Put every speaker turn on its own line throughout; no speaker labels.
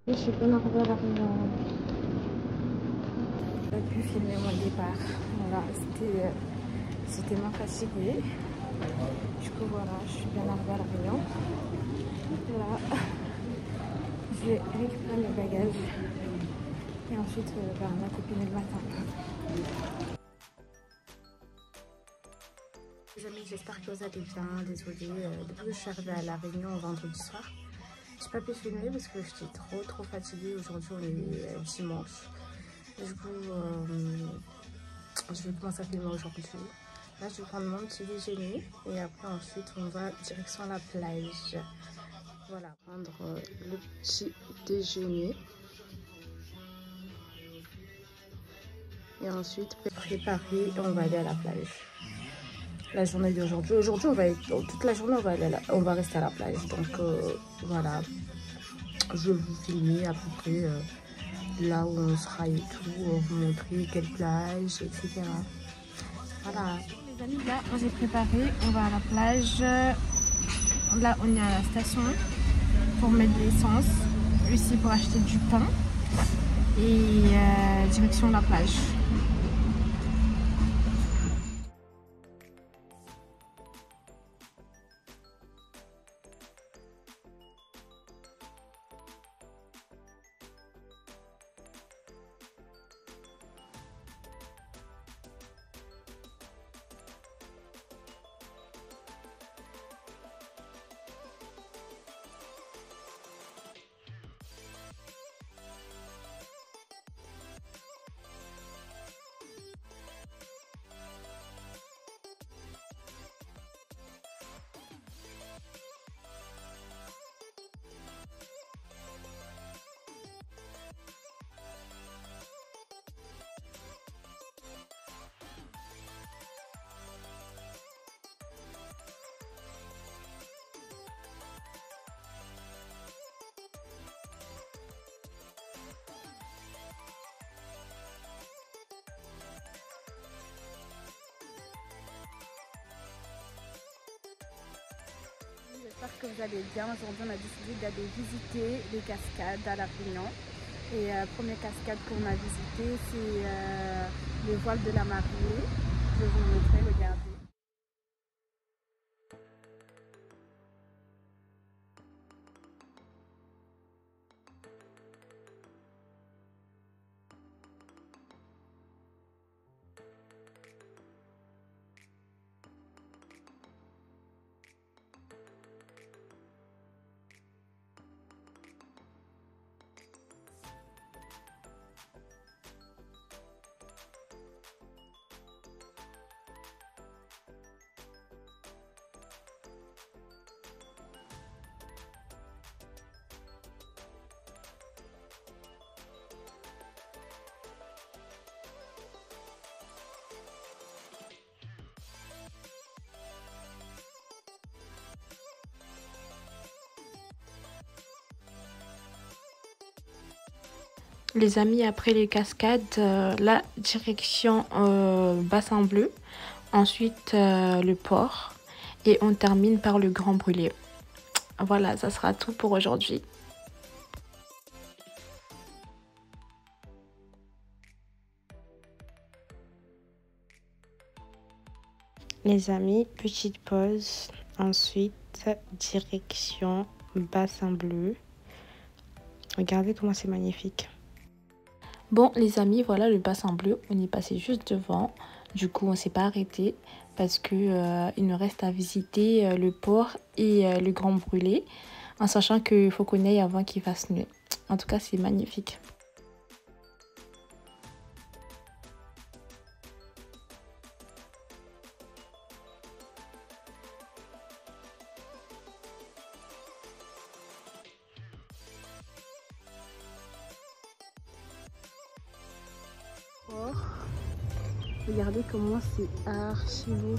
Je suis pas arrivée à la réunion. J'ai pas pu filmer mon départ. Voilà, c'était moins fatiguée. Du coup voilà, je suis bien arrivée à la réunion. Là, je vais récupérer mes bagages. Et ensuite, on a copiné le matin. Les amis, j'espère que vous allez bien. Désolée, depuis que je suis arrivée à la réunion vendredi soir, j'ai pas pu filmer parce que j'étais trop fatiguée. Aujourd'hui, on est dimanche. Du coup, je vais commencer à filmer aujourd'hui. Là, je vais prendre mon petit déjeuner et après, ensuite, on va direction la plage. Voilà, prendre le petit déjeuner. Et ensuite, préparer et on va aller à la plage. La journée d'aujourd'hui. Aujourd'hui, on va être toute la journée, on va rester à la plage. Donc, voilà. Je vais vous filmer à peu près là où on sera et tout, vous montrer quelle plage, etc. Voilà. Les amis, là, j'ai préparé. On va à la plage. Là, on est à la station pour mettre de l'essence. Ici, pour acheter du pain. Et direction la plage. J'espère que vous allez bien. Aujourd'hui, on a décidé d'aller visiter les cascades à La Réunion. Et première cascade qu'on a visitée, c'est les voiles de la mariée. Je vais vous montrer, regardez. Les amis, après les cascades, la direction Bassin Bleu, ensuite le port et on termine par le Grand Brûlé. Voilà, ça sera tout pour aujourd'hui. Les amis, petite pause, ensuite direction Bassin Bleu. Regardez comment c'est magnifique. Bon les amis, voilà le bassin bleu, on est passé juste devant. Du coup on s'est pas arrêté parce que il nous reste à visiter le port et le Grand Brûlé, en sachant qu'il faut qu'on aille avant qu'il fasse nuit. En tout cas c'est magnifique. Regardez comment c'est archi beau.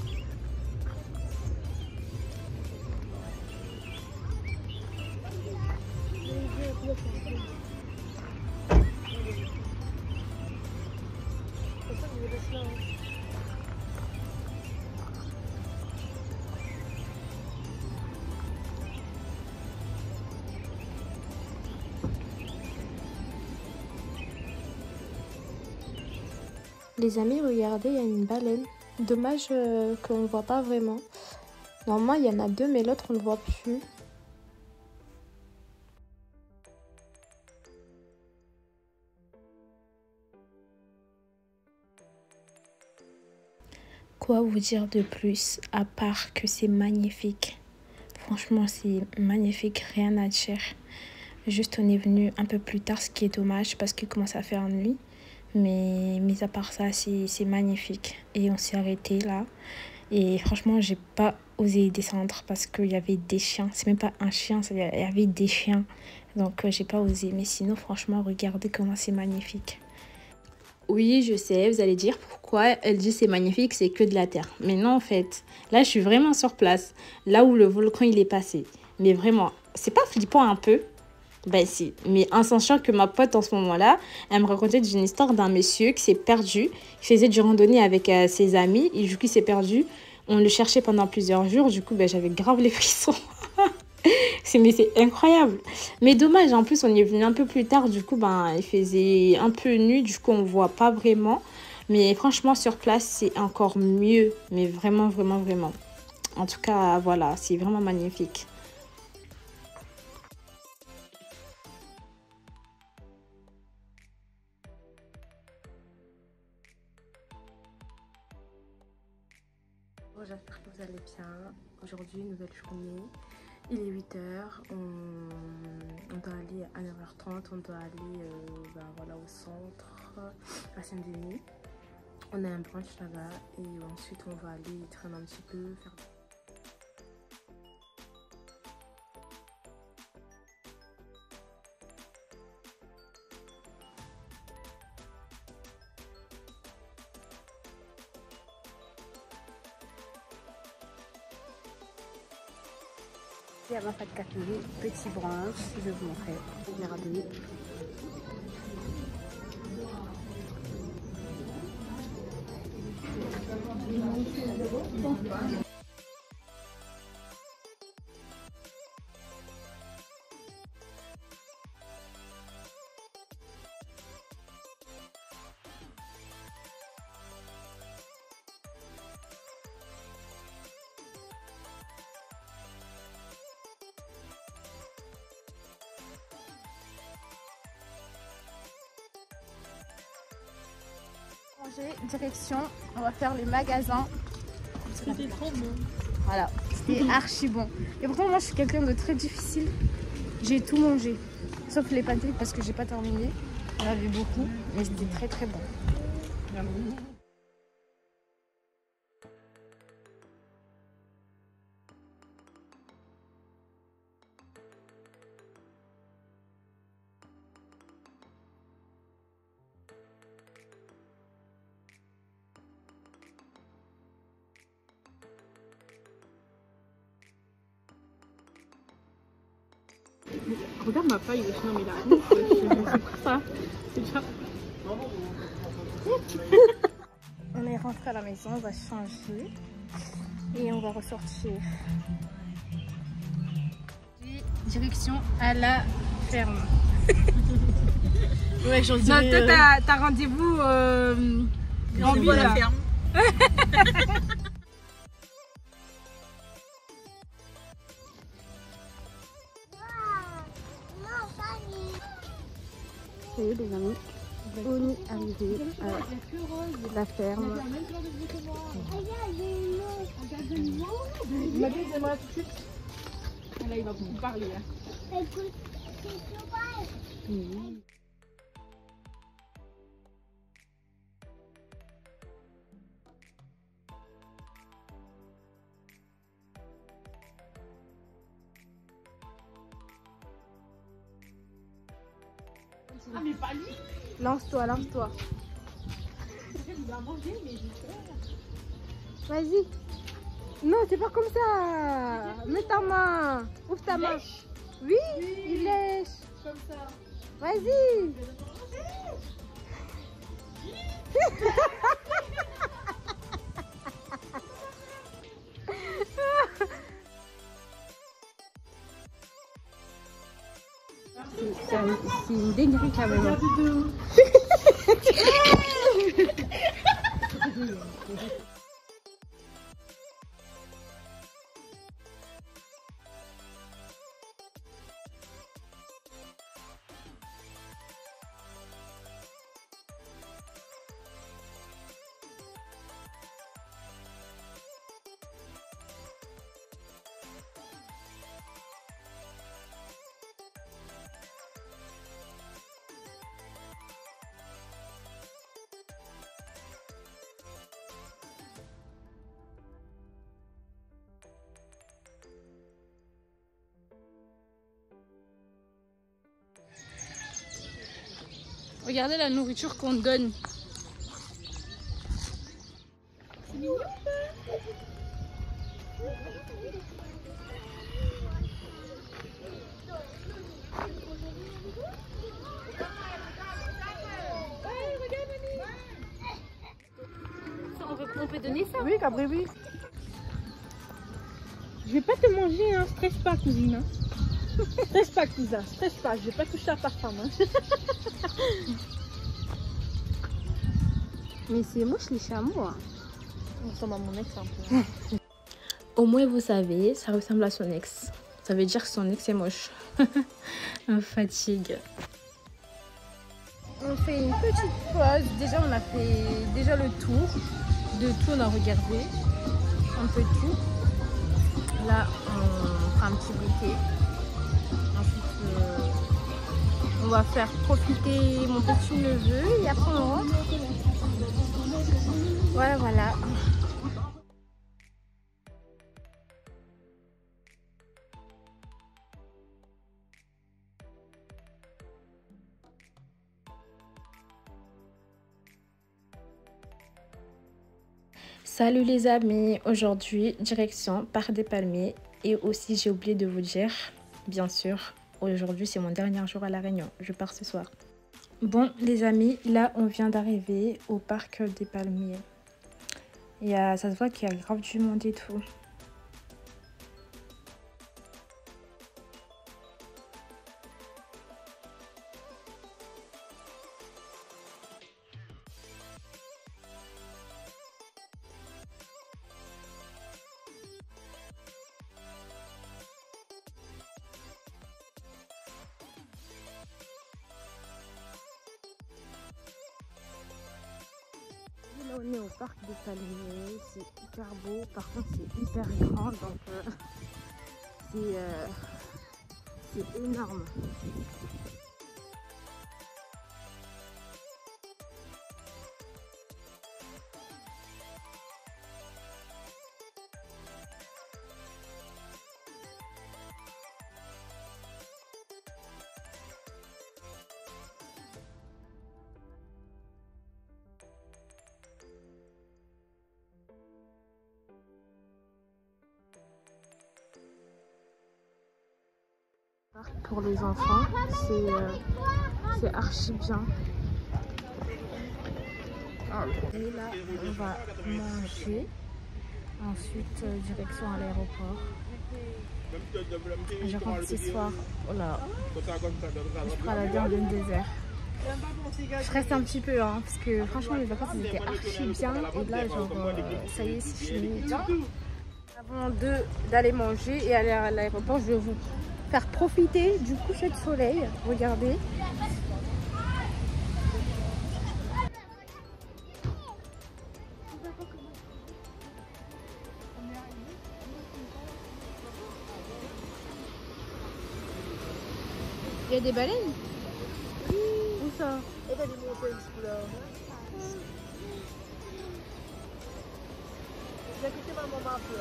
Les amis, regardez, il y a une baleine. Dommage qu'on ne voit pas vraiment. Normalement, il y en a deux, mais l'autre, on ne voit plus. Quoi vous dire de plus, à part que c'est magnifique. Franchement, c'est magnifique, rien à dire. Juste, on est venu un peu plus tard, ce qui est dommage parce qu'il commence à faire nuit. Mais mis à part ça, c'est magnifique. Et on s'est arrêté là. Et franchement, j'ai pas osé descendre parce qu'il y avait des chiens. C'est même pas un chien, il y avait des chiens. Donc, j'ai pas osé. Mais sinon, franchement, regardez comment c'est magnifique.
Oui, je sais, vous allez dire pourquoi elle dit c'est magnifique, c'est que de la terre. Mais non, en fait, là, je suis vraiment sur place, là où le volcan, il est passé. Mais vraiment, c'est pas flippant un peu? Ben si, mais en sachant que ma pote, en ce moment-là, elle me racontait une histoire d'un monsieur qui s'est perdu, qui faisait du randonnée avec ses amis, et du coup, il s'est perdu. On le cherchait pendant plusieurs jours, du coup, ben, j'avais grave les frissons. Mais c'est incroyable. Mais dommage, en plus, on y est venu un peu plus tard. Du coup, ben, il faisait un peu nuit. Du coup, on ne voit pas vraiment. Mais franchement, sur place, c'est encore mieux. Mais vraiment, vraiment, vraiment. En tout cas, voilà, c'est vraiment magnifique. Bon, j'espère que vous allez bien. Aujourd'hui, nouvelle journée. Il est 8h, on doit aller à 9h30, on doit aller voilà, au centre, à Saint-Denis. On a un brunch là-bas et ensuite on va aller traîner un petit peu, faire... Il y a ma pâte café, petit brunch, je vais vous montrer. Regardez. Direction, on va faire les magasins.
C'était trop bon.
Voilà, c'était archi bon. Et pourtant, moi je suis quelqu'un de très difficile. J'ai tout mangé, sauf les pancakes parce que j'ai pas terminé. Il y en avait beaucoup, mais c'était très très bon. Regarde ma paille, non mais là, c'est ça. C'est déjà... On est rentré à la maison, on va changer et on va ressortir. Direction à la ferme. Ouais, j'en dirais... Non, toi t'as rendez-vous en ville. La ferme. Et les amis, on est arrivé à la ferme. Il m'a dit j'aimerais tout de suite. Là il va vous parler. Oui. Ah mais pas lui. Lance-toi, lance-toi. Vas-y. Non, c'est pas comme ça. Mets ta main. Ouvre ta main. Oui, il lèche. Comme ça. Vas-y. C'est une dinguerie quand même. Regardez la nourriture qu'on donne. On peut donner ça?
Oui, Cabri, oui. Je vais pas te manger, hein. Stresse pas, cousine. Hein. Stresse pas, cousin. Stresse pas. Je vais pas toucher à ta femme. Hein.
Mais c'est moche les chameaux. Hein.
On ressemble à mon ex un peu.
Au moins, vous savez, ça ressemble à son ex. Ça veut dire que son ex est moche. On fatigue.
On fait une petite pause. Déjà, on a fait le tour. De tout, on a regardé un peu de tout. Là, on fera un petit goûter. Ensuite, on va faire profiter mon petit neveu et après on rentre. Voilà.
Salut les amis, aujourd'hui direction Parc des Palmiers et aussi j'ai oublié de vous dire, bien sûr, aujourd'hui c'est mon dernier jour à La Réunion, je pars ce soir. Bon les amis, là on vient d'arriver au Parc des Palmiers. Ça se voit qu'il y a grave du monde et tout.
Là on est au Parc des Palmiers, c'est hyper beau, par contre c'est hyper grand donc c'est énorme. Pour les enfants, c'est archi bien. Et là, on va manger. Ensuite, direction à l'aéroport. Je rentre ce soir. Oh là, je ferai la dernière d'une désert. Je reste un petit peu, hein, parce que franchement, les vacances elles étaient archi bien. Et là, genre, ça y est, c'est fini. Avant d'aller manger et aller à l'aéroport, je vais vous faire profiter du coucher de soleil. Regardez. Il y a des baleines? Oui. Où ça?
Et ben, les montagnes, là. J'ai écouté ma maman un peu.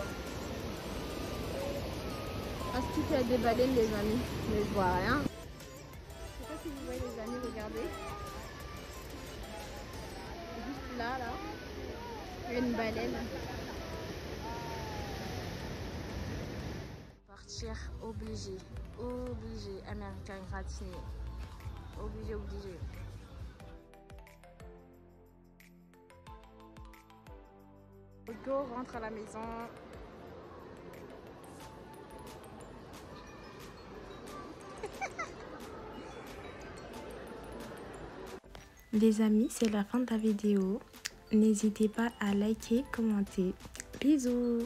Est-ce qu'il y a des baleines, les amis? Mais je vois rien. Je sais pas si vous voyez, les amis, regardez. Juste là, il y a une baleine. Partir obligé. Obligé. Américain gratiné. Obligé. Go rentre à la maison.
Les amis, c'est la fin de la vidéo. N'hésitez pas à liker, commenter. Bisous!